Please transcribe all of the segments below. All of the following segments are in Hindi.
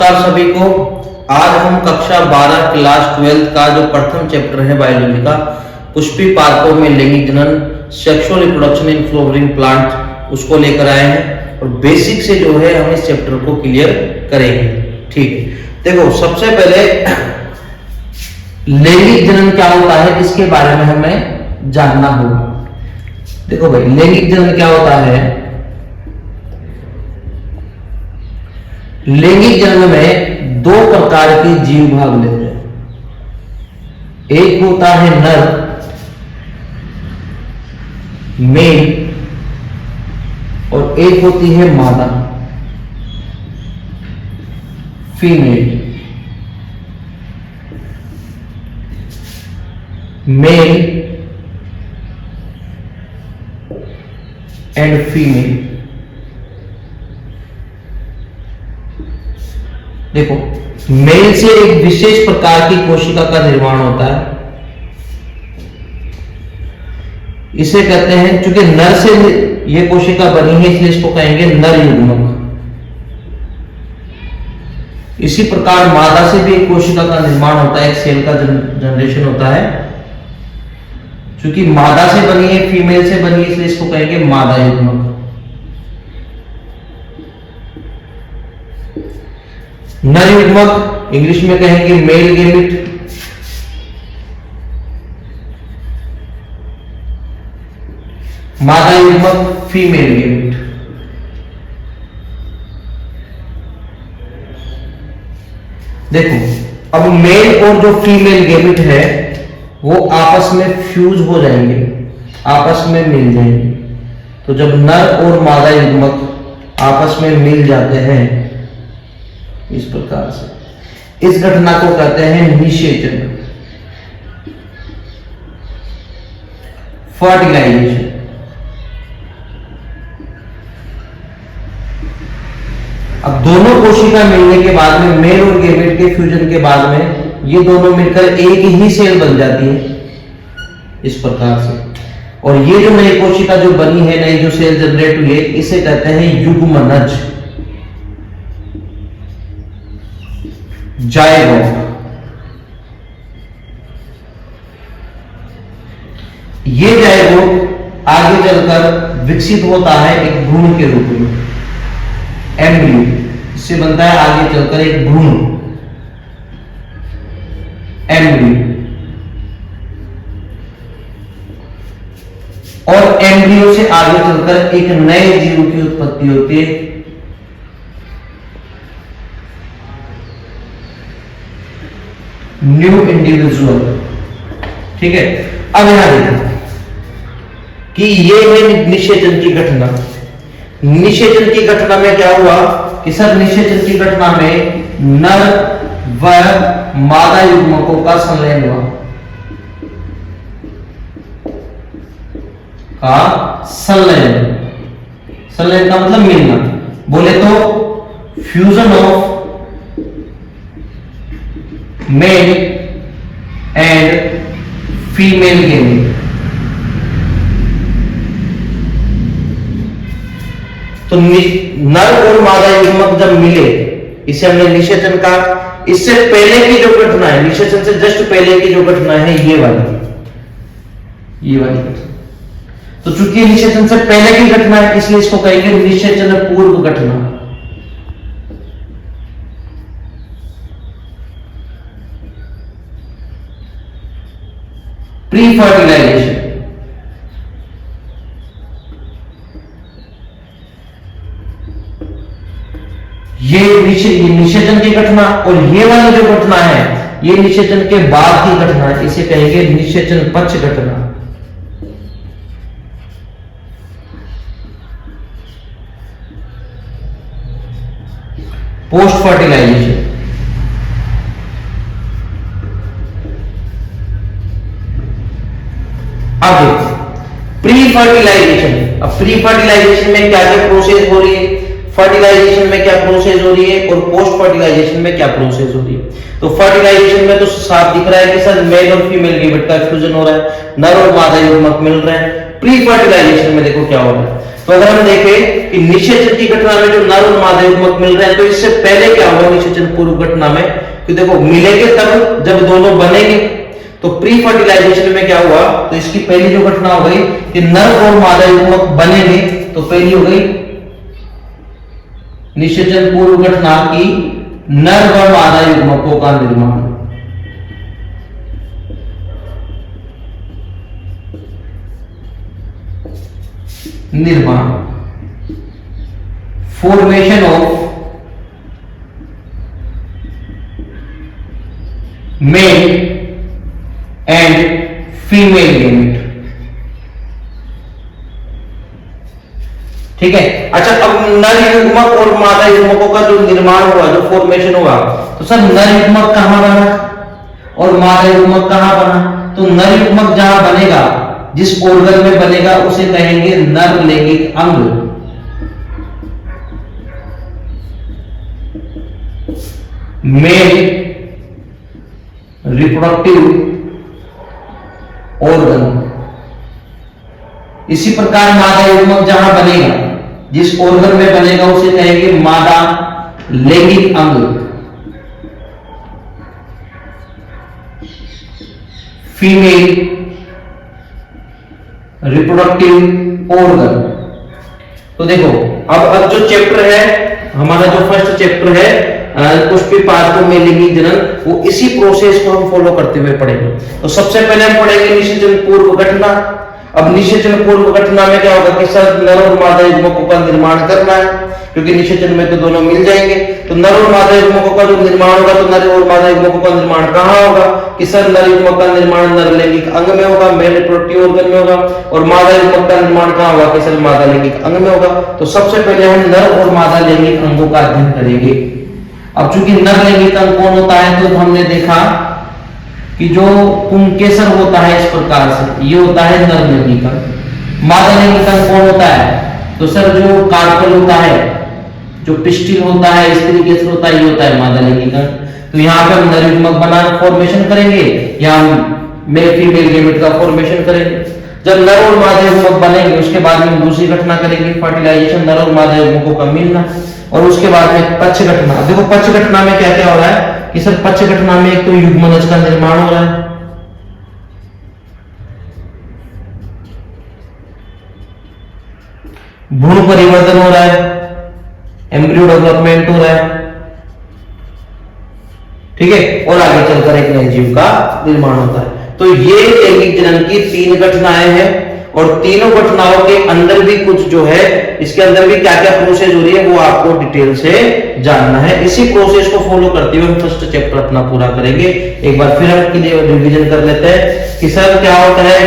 नमस्कार सभी को। आज हम कक्षा 12 क्लास 12 का जो प्रथम चैप्टर है बायोलॉजी का पुष्पी पार्कों में लैंगिक जनन sexual reproduction in flowering plant उसको लेकर आए हैं और बेसिक से जो है हम इस चैप्टर को क्लियर करेंगे। ठीक है, देखो सबसे पहले लैंगिक जनन क्या होता है इसके बारे में हमें जानना होगा। देखो भाई, लैंगिक जनन क्या होता है? लैंगिक जनन में दो प्रकार के जीव भाग लेते हैं। एक होता है नर मेल और एक होती है मादा फीमेल। Male and female. देखो, मेल से एक विशेष प्रकार की कोशिका का निर्माण होता है, इसे कहते हैं, चूंकि नर से यह कोशिका बनी है इसलिए इसको कहेंगे नर युग्मक। इसी प्रकार मादा से भी एक कोशिका का निर्माण होता है, एक सेल का जनरेशन होता है। चूंकि मादा से बनी है, फीमेल से बनी है, इसलिए इसको कहेंगे मादा युग्मक। नर युग्मक इंग्लिश में कहेंगे मेल गैमेट। मादा युग्मक फीमेल गैमेट। देखो, अब मेल और जो फीमेल गैमेट है वो आपस में फ्यूज हो जाएंगे, आपस में मिल जाएंगे। तो जब नर और मादा युग्मक आपस में मिल जाते हैं इस प्रकार से, इस घटना को कहते हैं निषेचन, फर्टिलाइजेशन। अब दोनों कोशिका मिलने के बाद में, मेल और गैमेट के फ्यूजन के बाद में, ये दोनों मिलकर एक ही सेल बन जाती है इस प्रकार से। और ये जो नई कोशिका जो बनी है, नई जो सेल जनरेट हुई है, इसे कहते हैं युग्मनज, जायगोट। ये जायगोट आगे चलकर विकसित होता है एक भ्रूण के रूप में, एम्ब्रियो। इससे बनता है आगे चलकर एक भ्रूण, एम्ब्रियो। और एम्ब्रियो से आगे चलकर एक नए जीव की उत्पत्ति होती है, न्यू इंडिविजुअल। ठीक है, अब यहां देखो कि ये है निषेचन की घटना। निषेचन की घटना में क्या हुआ कि सर, निषेचन की घटना में नर व मादा युग्मकों का संलयन हुआ। संलयन, संलयन का मतलब मिलना। बोले तो fusion of male and female gamete. तो नर और मादा युग्मक जब मिले, इसे हमने निषेचन कहा। इससे पहले की जो घटना है, निषेचन से जस्ट पहले की जो घटना है, ये वाली घटना। तो चूंकि निषेचन से पहले की घटना है, इसलिए इसको कहेंगे निषेचन पूर्व घटना। Pre fertilization. ये निषेचन की घटना, और ये वाली जो घटना है ये निषेचन के बाद की घटना है, इसे कहेंगे निषेचन पक्ष घटना। Post fertilization. अब प्री फर्टिलाइजेशन। अब प्री फर्टिलाइजेशन में क्या क्या प्रोसेस हो रही है, फर्टिलाइजेशन में क्या प्रोसेस हो रही है, और पोस्ट फर्टिलाइजेशन में क्या प्रोसेस हो रही है। तो फर्टिलाइजेशन में तो साफ दिख रहा है कि सर मेल और फीमेल गैमेट का फ्यूजन हो रहा है, नर और मादा युग्मक मिल रहे हैं। प्री फर्टिलाइजेशन में देखो क्या हो रहा है। तो अगर हम देखें कि निषेचन की घटना में जो नर और मादा युग्मक मिल रहे हैं, तो इससे पहले क्या हुआ निषेचन पूर्व घटना में कि देखो मिलेंगे तब जब दोनों बनेंगे। तो प्री फर्टिलाइजेशन में क्या हुआ, तो इसकी पहली जो घटना हो गई कि नर और मादा युग्मक बनेंगे, तो पहली हो गई निषेचन पूर्व घटना की नर व मादा युग्मकों का निर्माण। Formation of male and female gamete. ठीक है। अच्छा, अब नर युग्मक और मादा युग्मकों का जो निर्माण हुआ, जो फॉर्मेशन हुआ, तो सर नर युग्मक कहां बना और मादा युग्मक कहां बना? तो नर युग्मक जहां बनेगा, जिस ऑर्गन में बनेगा, उसे कहेंगे नर लैंगिक अंग। Male reproductive organ. इसी प्रकार मादा युग्मक जहां बनेगा, जिस ऑर्गन में बनेगा, उसे कहेंगे मादा लैंगिक अंग। Female reproductive organ. तो देखो अब जो चैप्टर है हमारा, जो फर्स्ट चैप्टर है पुष्पी पार्कों में लैंगिक जनन, वो इसी प्रोसेस को हम फॉलो करते हुए पढ़ेंगे। तो सबसे पहले हम पढ़ेंगे निषेचन पूर्व घटना। अब निषेचन पूर्व घटना में क्या होगा कि सर नर और मादा युग्मकों का निर्माण करना है, क्योंकि निषेचन में तो दोनों मिल जाएंगे। तो नर और मादा युग्मकों का जो निर्माण होगा, तो नर और मादा युग्मकों का निर्माण कहां होगा कि सर नर युग्मक का निर्माण नर लैंगिक अंग में होगा, मेल रिप्रोडक्टिव ऑर्गन में होगा, और मादा युग्मक का निर्माण कहां होगा कि सर मादा लैंगिक अंग में होगा। तो सबसे पहले हम नर और मादा लैंगिक अंगों का अध्ययन करेंगे। अब चूंकि नर लैंगिक अंग कौन होता है, तो हमने देखा कि जो पुंकेसर होता है इस प्रकार से, ये होता है नर लैंगिक अंग। मादा लैंगिक अंग कौन होता है, तो सर जो कार्पल होता है, जो पिस्टिल होता है, स्त्री केसर होता है, ये होता है मादा लैंगिक अंग। तो यहाँ पे हम नर युग्मक बना फॉर्मेशन करेंगे, या हम मेल फीमेल गैमेट का फॉर्मेशन करेंगे। जब नर और मादा युग्मक बनेंगे, उसके बाद में हम दूसरी घटना करेंगे फर्टिलाइजेशन, नर और मादा युग्मकों का मिलना, और उसके बाद में पक्ष घटना। देखो पक्ष घटना में क्या क्या हो रहा है कि सर पक्ष घटना में एक तो युग्मनज का निर्माण हो रहा है, भ्रूण परिवर्तन हो रहा है, एम्ब्रियो डेवलपमेंट हो रहा है, ठीक है, और आगे चलकर एक नए जीव का निर्माण होता है। तो ये लैंगिक जनन की 3 घटनाएं हैं, और तीनों घटनाओं के अंदर भी कुछ जो है, इसके अंदर भी क्या क्या प्रोसेस हो रही है, वो आपको डिटेल से जानना है। इसी प्रोसेस को फॉलो करते हुए हम फर्स्ट चैप्टर अपना पूरा करेंगे। एक बार फिर हम क्लियर रिवीजन कर लेते हैं कि सर क्या होता है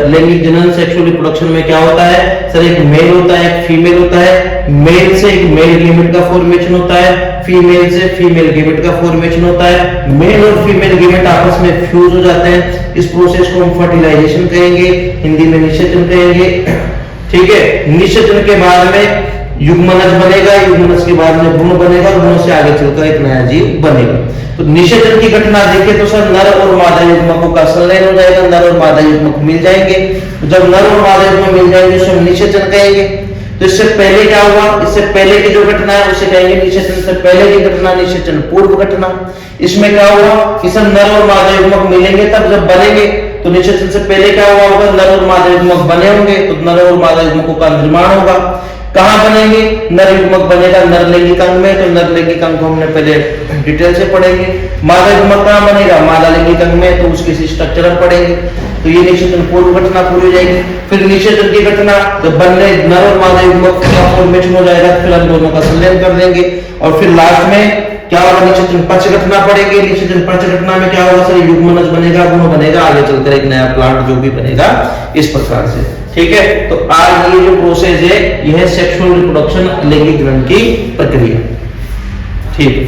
लैंगिक जनन, सेक्सुअल रिप्रोडक्शन में क्या होता है। सर एक मेल होता है, एक फीमेल होता है, मेल से एक मेल गैमेट का फॉर्मेशन होता है, फीमेल से फीमेल गैमेट का फॉर्मेशन होता है, मेल और फीमेल गैमेट आपस में फ्यूज हो जाते हैं। इस प्रोसेस को हम फर्टिलाइजेशन कहेंगे, हिंदी में निषेचन कहेंगे, ठीक है। निषेचन के बाद में युग्मनज बनेगा, युग्मनज के बाद में भ्रूण बनेगा, भ्रूण से आगे चलकर एक नया जीव बनेगा। तो निषेचन की घटना देखें तो सर नर और मादा युग्मकों का संलयन हो जाएगा, नर और मादा युग्मक मिल जाएंगे। तो जब नर और मादा युग्मक मिल जाएंगे उसे हम निषेचन कहेंगे। तो इससे पहले क्या हुआ, इससे पहले की जो घटना है उसे कहेंगे निषेचन से पहले की घटना, निषेचन पूर्व घटना। इसमें क्या हुआ कि सर नर और मादा युग्मक मिलेंगे तब जब बनेंगे, तो निषेचन से पहले क्या हुआ होगा, नर और मादा युग्मक बने होंगे, तो नर और मादा युग्मकों का निर्माण होगा। कहां बनेंगे, नर युग्मक बनेगा नर लैंगिक अंग में, तो नर लैंगिक अंग को हमने पहले डिटेल से पढ़ेंगे। मादा युग्मक कहां बनेगा, मादा लैंगिक अंग में, तो उसकी स्ट्रक्चर पढ़ेंगे। तो ये निषेचन पूर्व घटना पूरी हो जाएगी। फिर निषेचन की घटना जब बनने नर और मादा युग्मक का फॉर्मेशन हो जाएगा, फिर हम दोनों का संलयन कर देंगे, और फिर लास्ट में क्या होगा, निषेचन पक्ष घटना पड़ेगी। निषेचन पक्ष घटना में क्या होगा सर, युग्मनज बनेगा, भ्रूण बनेगा, आगे चलकर एक नया प्लांट जो भी बनेगा इस प्रकार से, ठीक है। तो आज ये जो प्रोसेस है यह है सेक्सुअल रिप्रोडक्शन, लैंगिक जनन की प्रक्रिया, ठीक है।